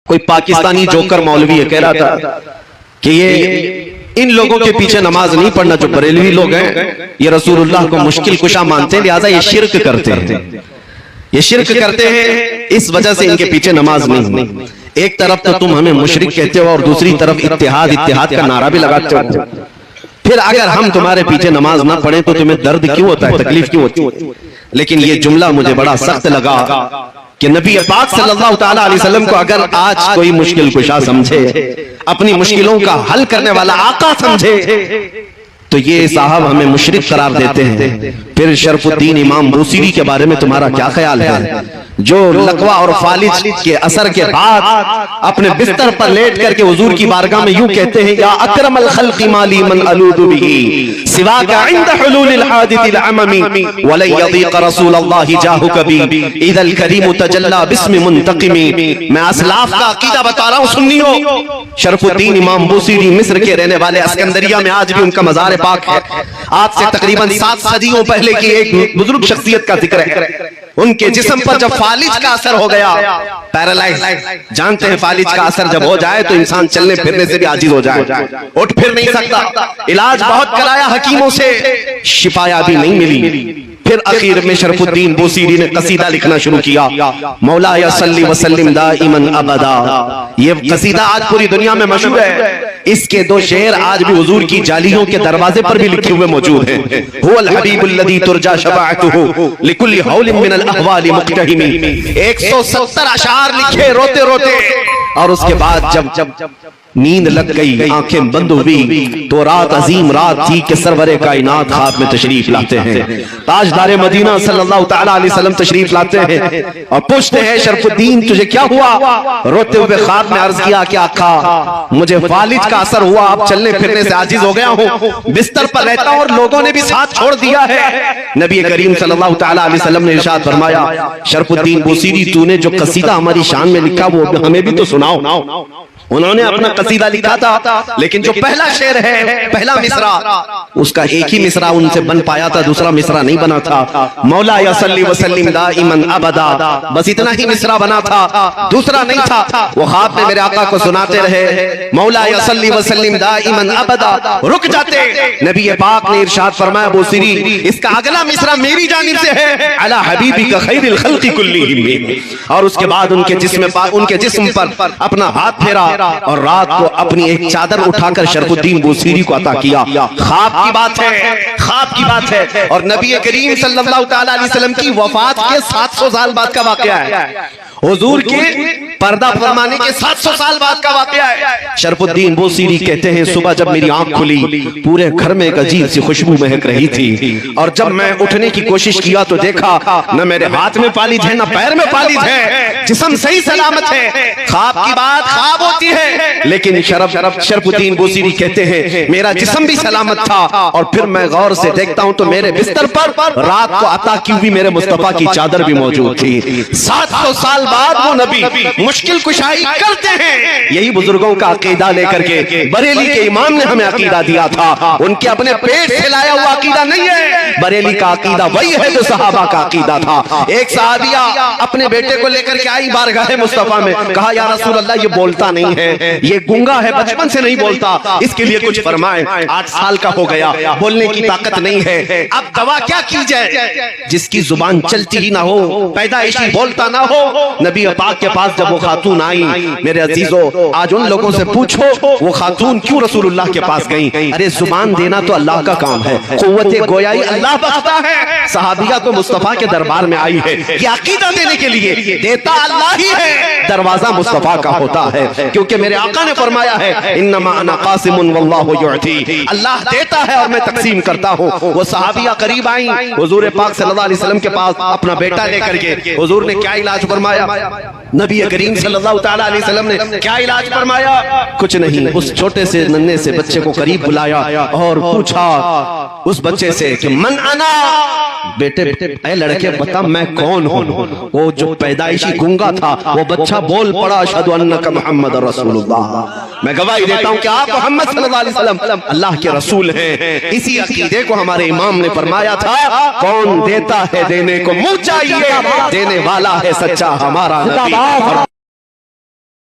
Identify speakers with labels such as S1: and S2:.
S1: کوئی پاکستانی جوکر مولوی ہے کہہ رہا تھا کہ یہ ان لوگوں کے پیچھے نماز نہیں پڑھنا جو بریلوی لوگ ہیں، یہ رسول اللہ کو مشکل کشا مانتے ہیں، لہٰذا یہ شرک کرتے ہیں، یہ شرک کرتے ہیں، اس وجہ سے ان کے پیچھے نماز نہیں۔ ایک طرف تو تم ہمیں مشرک کہتے ہو اور دوسری طرف اتحاد کا نعرہ بھی لگاتے ہو، پھر اگر ہم تمہارے پیچھے نماز نہ پڑھیں تو تمہیں درد کیوں ہوتا ہے، تکلیف کیوں ہوتی ہے؟ لیکن یہ جملہ مجھے بڑا سخت لگا کہ نبی پاک صلی اللہ تعالیٰ علیہ وسلم کو اگر آج کوئی مشکل کشا سمجھے، اپنی مشکلوں کا حل کرنے والا آقا سمجھے، تو یہ صاحب ہمیں مشرک قرار دیتے ہیں۔ پھر شرف الدین امام بوصیری کے بارے میں تمہارا کیا خیال ہے، جو لقوہ اور فالج کے اثر کے بعد اپنے بستر پر لیٹ کر کے حضور کی بارگاہ میں یوں کہتے ہیں، یا اکرم الخلق مالی من الود به سواک عند حلول الحادث العممی ولن یضیق رسول اللہ جاہک بی اذا الکریم تجلی باسم منتقمی۔ میں اسلاف کا عقیدہ بتا رہا ہوں سنیو، شرف الدین امام بوصیری مصر کے رہنے والے، اسکندریہ میں آج بھی ان کا مزار پاک ہے، آج سے تقریباً 7 صدیوں پہلے کی ایک بزرگ شخصیت کا ذکر ہے۔ ان کے جسم پر جب فالج کا اثر ہو گیا، پیرالائز، جانتے ہیں فالج کا اثر جب ہو جائے تو انسان چلنے پھرنے سے بھی عاجز ہو جائے، اٹھ پھر نہیں سکتا، علاج بہت کرایا حکیموں سے، شفا بھی نہیں ملی۔ پھر اخیر میں شرف الدین بوصیری نے قصیدہ لکھنا شروع کیا، مولا صلی وسلم دائما ابدا۔ یہ قصیدہ آج پوری دنیا میں مشہور ہے، اس کے 2 شعر آج بھی حضور کی جالیوں کے دروازے پر بھی لکھے ہوئے موجود ہیں۔ هو الحبیب الذی ترجا شفاعته لكل حول من الاحوال مقتحم۔ 170 اشعار لکھے روتے روتے، اور اس کے بعد جب نیند لگ گئی، آنکھیں بند ہوئی، تو رات عظیم رات تھی کہ سرور کائنات خواب میں تشریف لاتے ہیں، تاجدار مدینہ صلی اللہ تعالیٰ علیہ وسلم تشریف لاتے ہیں اور پوچھتے ہیں، شرف الدین تجھے کیا ہوا؟ روتے ہوئے خواب میں عرض کیا کہ آقا مجھے فالج کا اثر ہوا، اب چلنے پھرنے سے عاجز ہو گیا ہوں، بستر پر رہتا ہوں اور لوگوں نے بھی ساتھ چھوڑ دیا ہے۔ نبی کریم صلی اللہ تعالیٰ علیہ وسلم نے ارشاد فرمایا، شرف الدین بوصیری تو نے جو قصیدہ ہماری شان میں لکھا وہ ہمیں بھی تو سناؤ۔ انہوں نے اپنا قصیدہ لکھا تھا، لیکن جو پہلا شعر ہے، پہلا مصرع، اس کا ایک ہی مصرع ان سے بن پایا تھا، دوسرا مصرع نہیں بنا تھا۔ مولا صلی وسلم دائما ابدا، بس اتنا ہی مصرع بنا تھا، دوسرا نہیں تھا۔ وہ خواب میں میرے آقا کو سناتے رہے، مولا صلی وسلم دائما ابدا، رک جاتے، نبی پاک نے ارشاد فرمایا، بوصیری اس کا اگلا مصرع میری جانب سے ہے، علی حبیبک خیر الخلق کلہم۔ اور اس کے بعد ان کے جسم پر اپنا ہاتھ پھیرا اور رات کو اپنی ایک چادر اٹھا کر شرف الدین بوصیری کو عطا کیا۔ خواب کی بات ہے، خواب کی بات ہے، اور نبی کریم صلی اللہ تعالیٰ علیہ وسلم کی وفات کے 700 سال بعد کا واقعہ ہے، حضور کے پردہ فرمانے کے 700 سال بعد کا واقعہ ہے۔ شرف الدین بوصیری کہتے ہیں، صبح جب میری آنکھ کھلی پورے گھر میں ایک عجیب سی خوشبو مہک رہی تھی، اور جب میں اٹھنے کی کوشش کیا تو دیکھا نہ میرے ہاتھ میں فالج ہے نہ پیر میں فالج ہے، جسم صحیح سلامت ہے۔ خواب کی بات خواب ہوتی ہے، لیکن شرف الدین بوصیری کہتے ہیں میرا جسم بھی سلامت تھا، اور پھر میں غور سے دیکھتا ہوں تو میرے بستر پر رات کو عطا کی ہوئی میرے مصطفیٰ کی چادر بھی موجود تھی۔ 700 سال بعد وہ نبی مشکل کشائی کرتے ہیں۔ یہی بزرگوں کا عقیدہ لے کر کے بریلی کے امام نے ہمیں عقیدہ دیا تھا، ان کے اپنے پیٹ سے لایا ہوا عقیدہ نہیں ہے، بریلی کا عقیدہ وہی ہے جو صحابہ کا عقیدہ تھا۔ ایک صحابیہ اپنے بیٹے کو لے کر کے آئی بارگاہ مصطفیٰ میں، کہا یا رسول اللہ یہ بولتا نہیں ہے، یہ گنگا ہے، بچپن سے نہیں بولتا، اس کے لیے کچھ فرمائیں، 8 سال کا ہو گیا، بولنے کی طاقت نہیں ہے، اب دوا کیا کی جائے؟ جس کی زبان چلتی ہی نہ ہو، پیدائشی بولتا نہ ہو۔ نبی پاک کے پاس جب وہ خاتون آئی، میرے عزیزو آج ان لوگوں سے پوچھو وہ خاتون کیوں رسول اللہ کے پاس گئیں؟ ارے زبان دینا تو اللہ کا کام ہے، قوت گویائی اللہ بخشتا ہے۔ صحابیہ تو مصطفیٰ کے دربار میں آئی ہے یہ عقیدہ دینے کے لیے، دیتا اللہ ہی ہے، دروازہ مصطفیٰ کا ہوتا ہے، کیونکہ میرے آقا نے فرمایا ہے انما انا قاسم واللہ یعطی، اللہ دیتا ہے اور میں تقسیم کرتا ہوں۔ وہ صحابیہ قریب آئیں حضور پاک صلی اللہ علیہ وسلم کے پاس اپنا بیٹا لے کر کے، حضور نے کیا علاج فرمایا؟ نبی کریم صلی اللہ تعالیٰ علیہ وسلم نے کیا علاج فرمایا؟ کچھ نہیں، اس چھوٹے سے ننھے سے بچے کو قریب بلایا اور پوچھا اس بچے سے کہ من انا، بیٹے اے لڑکے بتا میں کون ہوں؟ وہ جو پیدائشی گنگا تھا وہ بچہ بول پڑا اشہد انک محمد رسول اللہ، میں گواہی دیتا ہوں کہ آپ محمد صلی اللہ علیہ وسلم اللہ کے رسول ہیں۔ اسی عقیدے کو ہمارے امام نے فرمایا تھا، کون دیتا ہے دینے کو منہ چاہیے، دینے والا ہے سچا ہمارا نبی۔